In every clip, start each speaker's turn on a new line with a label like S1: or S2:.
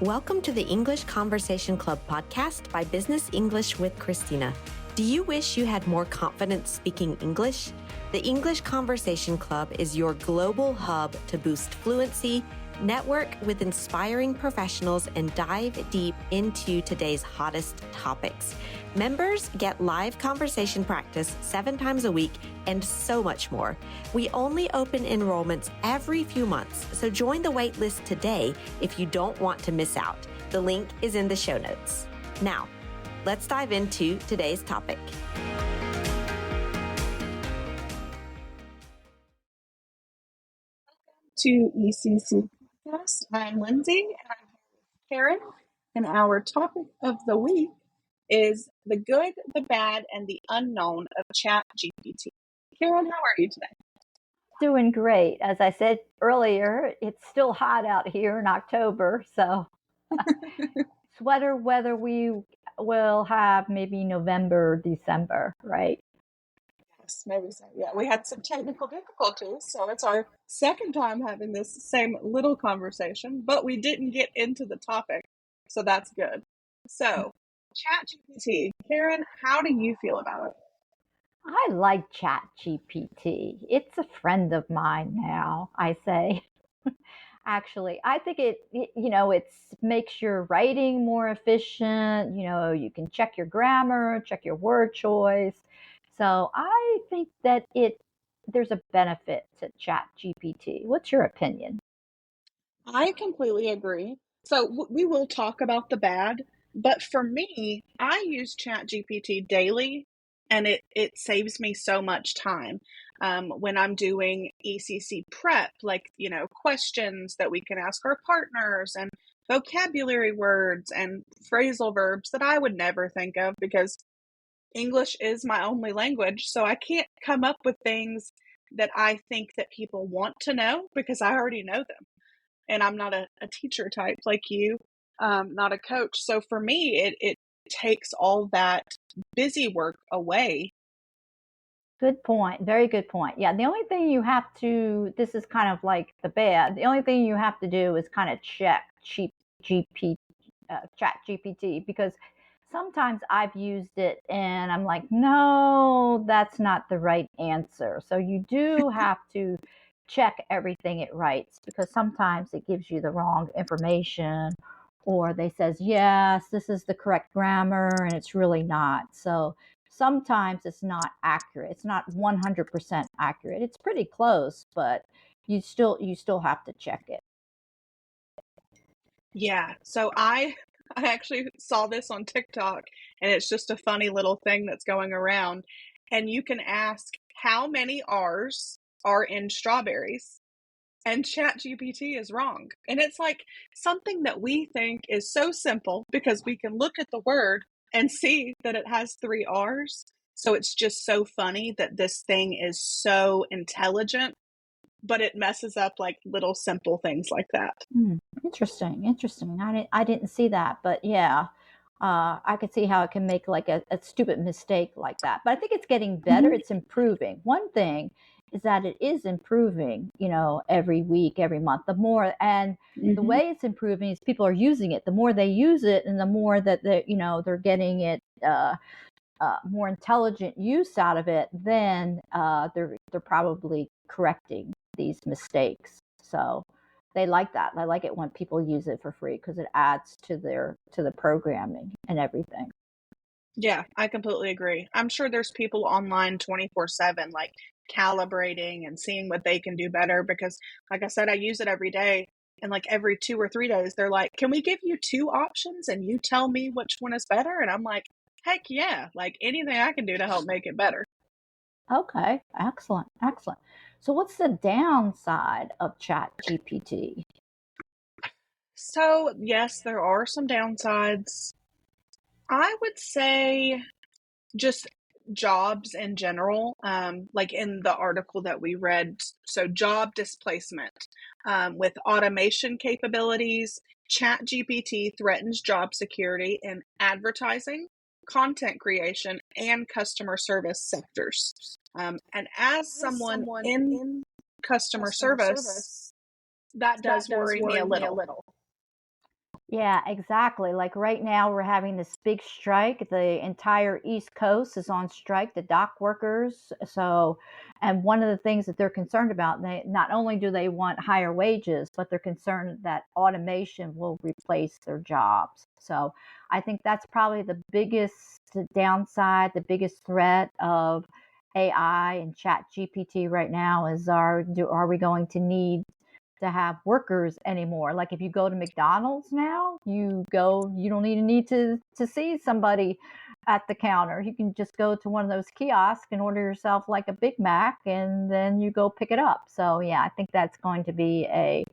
S1: Welcome to the English Conversation Club podcast by Business English with Christina. Do you wish you had more confidence speaking English? The English Conversation Club is your global hub to boost fluency, network with inspiring professionals, and dive deep into today's hottest topics. Members get live conversation practice 7 times a week and so much more. We only open enrollments every few months, so join the wait list today if you don't want to miss out. The link is in the show notes. Now, let's dive into today's topic.
S2: To ECC Podcast. I'm Lindsay and I'm here with Karen, and our topic of the week is the good, the bad, and the unknown of ChatGPT. Karen, how are you today?
S3: Doing great. As I said earlier, it's still hot out here in October, so sweater weather we will have maybe November, December, right?
S2: Yes, maybe so. Yeah, we had some technical difficulties, so it's our second time having this same little conversation, but we didn't get into the topic, so that's good. So, ChatGPT. Karen, how do you feel about it?
S3: I like ChatGPT. It's a friend of mine now, I say. Actually, I think it makes your writing more efficient. You can check your grammar, check your word choice. So I think that there's a benefit to ChatGPT. What's your opinion?
S2: I completely agree. So we will talk about the bad, but for me, I use ChatGPT daily, and it saves me so much time when I'm doing ECC prep, like, questions that we can ask our partners and vocabulary words and phrasal verbs that I would never think of because English is my only language. So I can't come up with things that I think that people want to know because I already know them. And I'm not a teacher type like you, not a coach. So for me, it takes all that busy work away.
S3: Good point. Very good point. Yeah, the only thing you have to, this is kind of like the bad, the only thing you have to do is kind of check ChatGPT, because sometimes I've used it and I'm like, no, that's not the right answer. So you do have to check everything it writes, because sometimes it gives you the wrong information, or they says, yes, this is the correct grammar, and it's really not. So sometimes it's not accurate. It's not 100% accurate. It's pretty close, but you still have to check it.
S2: Yeah. So I actually saw this on TikTok, and it's just a funny little thing that's going around. And you can ask how many R's are in strawberries, and ChatGPT is wrong. And it's like something that we think is so simple because we can look at the word and see that it has 3 R's. So it's just so funny that this thing is so intelligent, but it messes up like little simple things like that.
S3: Interesting. I didn't see that, but yeah, I could see how it can make like a stupid mistake like that. But I think it's getting better. It's improving. One thing is that it is improving, every week, every month. The more, and the way it's improving is people are using it. The more they use it, and the more that they're getting it, more intelligent use out of it, then they're probably correcting these mistakes. So they like that. I like it when people use it for free because it adds to the programming and everything.
S2: Yeah, I completely agree. I'm sure there's people online 24/7, like calibrating and seeing what they can do better because, like I said, I use it every day. And like every 2 or 3 days, they're like, can we give you 2 options and you tell me which one is better? And I'm like, heck yeah, like anything I can do to help make it better.
S3: Okay, excellent. So what's the downside of ChatGPT?
S2: So, yes, there are some downsides. I would say just jobs in general, like in the article that we read. So, job displacement with automation capabilities, ChatGPT threatens job security in advertising, content creation, and customer service sectors. And as someone in customer service, that does worry me a little.
S3: Yeah, exactly. Like right now, we're having this big strike. The entire East Coast is on strike, the dock workers. So, and one of the things that they're concerned about, they not only do they want higher wages, but they're concerned that automation will replace their jobs. So, I think that's probably the biggest downside, the biggest threat of AI and Chat GPT right now is are we going to need to have workers anymore? Like if you go to McDonald's now, you don't even need to see somebody at the counter. You can just go to one of those kiosks and order yourself like a Big Mac and then you go pick it up. So yeah, I think that's going to be a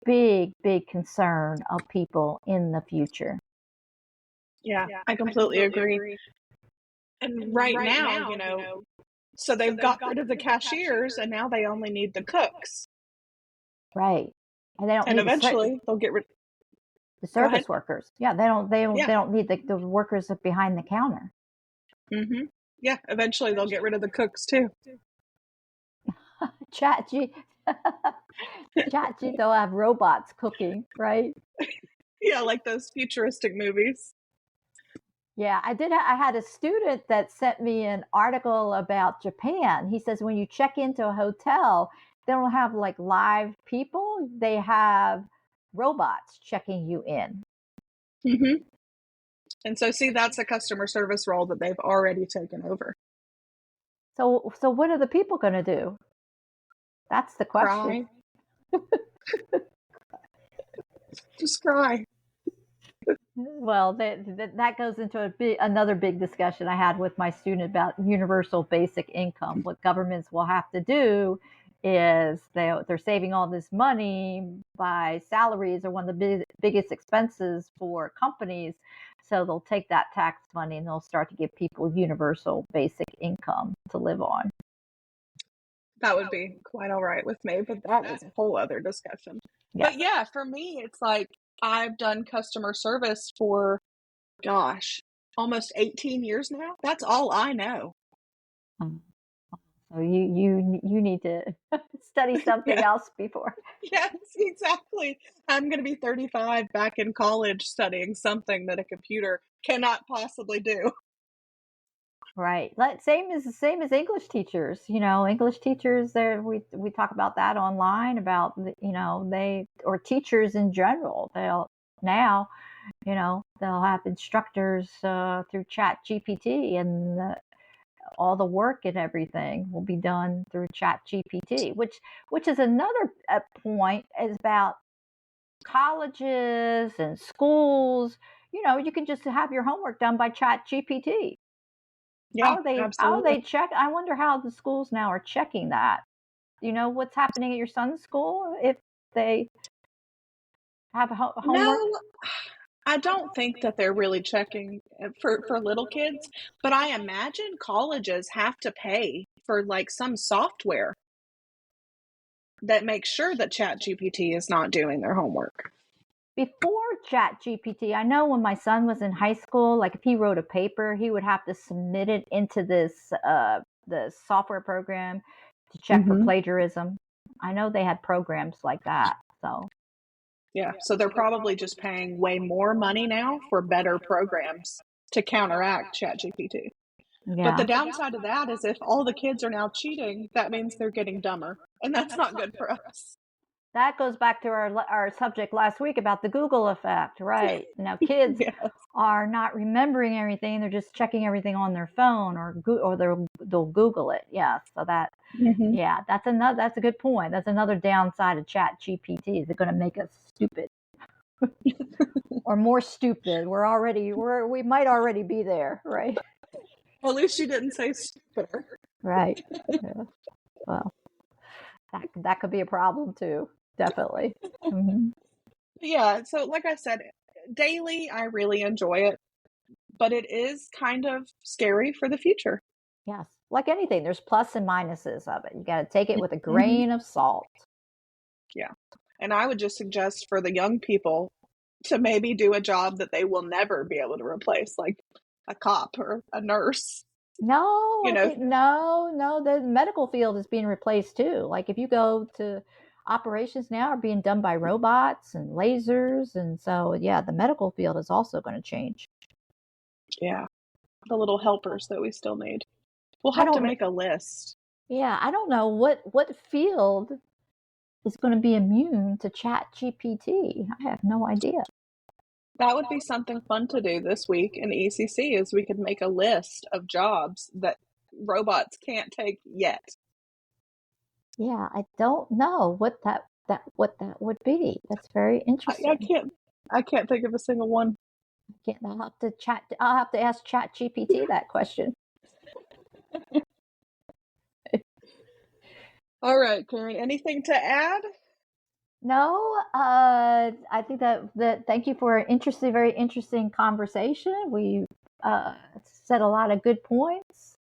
S3: big concern of people in the future.
S2: Yeah, I completely agree. And right now, so they've got rid of the cashiers and now they only need the cooks.
S3: Right. And they don't
S2: And
S3: need
S2: eventually they'll get rid
S3: the
S2: Go ahead.
S3: service workers. Yeah, they don't need the workers behind the counter.
S2: Mm-hmm. Yeah, eventually they'll get rid of the cooks too.
S3: They'll have robots cooking, right?
S2: Yeah, like those futuristic movies.
S3: Yeah, I had a student that sent me an article about Japan. He says when you check into a hotel, they don't have like live people, they have robots checking you in.
S2: Mm-hmm. And so, see, that's a customer service role that they've already taken over.
S3: So what are the people going to do? That's the question.
S2: Cry. Just cry.
S3: Well, that goes into another big discussion I had with my student about universal basic income. What governments will have to do is they're saving all this money by salaries are one of the biggest expenses for companies. So they'll take that tax money and they'll start to give people universal basic income to live on.
S2: That would be quite all right with me, but that is a whole other discussion.
S3: Yeah.
S2: But yeah, for me, it's like I've done customer service for, almost 18 years now. That's all I know.
S3: So you need to study something else before.
S2: Yes, exactly. I'm going to be 35 back in college studying something that a computer cannot possibly do.
S3: Right. Same as English teachers. English teachers there we talk about that online about they or teachers in general. They'll have instructors through Chat GPT and all the work and everything will be done through Chat GPT, which is another point is about colleges and schools. You can just have your homework done by Chat GPT.
S2: Yeah,
S3: How are they
S2: absolutely.
S3: check? I wonder how the schools now are checking that. What's happening at your son's school if they have homework?
S2: No, I don't think that they're really checking for little kids, but I imagine colleges have to pay for like some software that makes sure that ChatGPT is not doing their homework.
S3: Before Chat GPT, I know when my son was in high school, like if he wrote a paper, he would have to submit it into this the software program to check for plagiarism. I know they had programs like that. So
S2: Yeah, so they're probably just paying way more money now for better programs to counteract ChatGPT. But the downside of that is if all the kids are now cheating, that means they're getting dumber, and that's not good for us.
S3: that goes back to our subject last week about the Google effect, right? Now kids
S2: Yes.
S3: are not remembering everything; they're just checking everything on their phone or they'll Google it. Yeah, so that's a good point. That's another downside of Chat GPT. Is it going to make us stupid or more stupid? We might already be there, right?
S2: Well, at least you didn't say stupider.
S3: Right. Yeah. Well, that could be a problem too. Definitely. Mm-hmm.
S2: Yeah, so like I said, daily I really enjoy it, but it is kind of scary for the future.
S3: Yes. Like anything, there's plus and minuses of it. You got to take it with a
S2: Mm-hmm.
S3: grain of salt.
S2: Yeah. And I would just suggest for the young people to maybe do a job that they will never be able to replace, like a cop or a nurse.
S3: No, the medical field is being replaced too. Like if you go to, operations now are being done by robots and lasers. And so, yeah, the medical field is also going to change.
S2: Yeah. The little helpers that we still need. We'll
S3: I
S2: have to
S3: don't,
S2: make a list.
S3: yeah, I don't know what field is going to be immune to ChatGPT. I have no idea.
S2: That would be something fun to do this week in ECC is we could make a list of jobs that robots can't take yet.
S3: Yeah, I don't know what that would be. That's very interesting.
S2: I can't think of a single one.
S3: I'll have to ask ChatGPT that question.
S2: All right, Karen, anything to add?
S3: No, I think that thank you for an very interesting conversation. We said a lot of good points,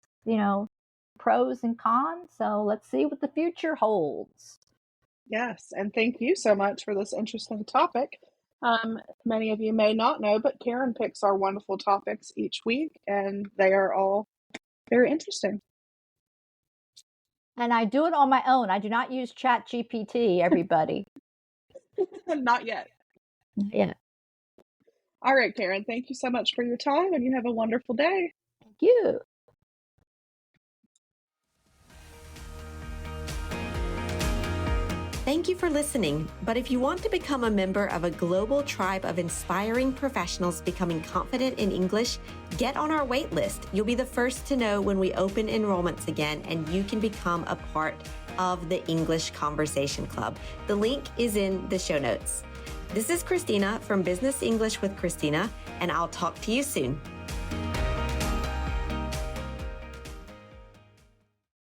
S3: pros and cons. So let's see what the future holds.
S2: Yes, and thank you so much for this interesting topic. Many of you may not know, but Karen picks our wonderful topics each week, and they are all very interesting.
S3: And I do it on my own. I do not use ChatGPT, everybody.
S2: Not yet.
S3: Not yet.
S2: All right, Karen, thank you so much for your time, and you have a wonderful day.
S3: Thank you.
S1: Thank you for listening. But if you want to become a member of a global tribe of inspiring professionals becoming confident in English, get on our wait list. You'll be the first to know when we open enrollments again, and you can become a part of the English Conversation Club. The link is in the show notes. This is Christina from Business English with Christina, and I'll talk to you soon.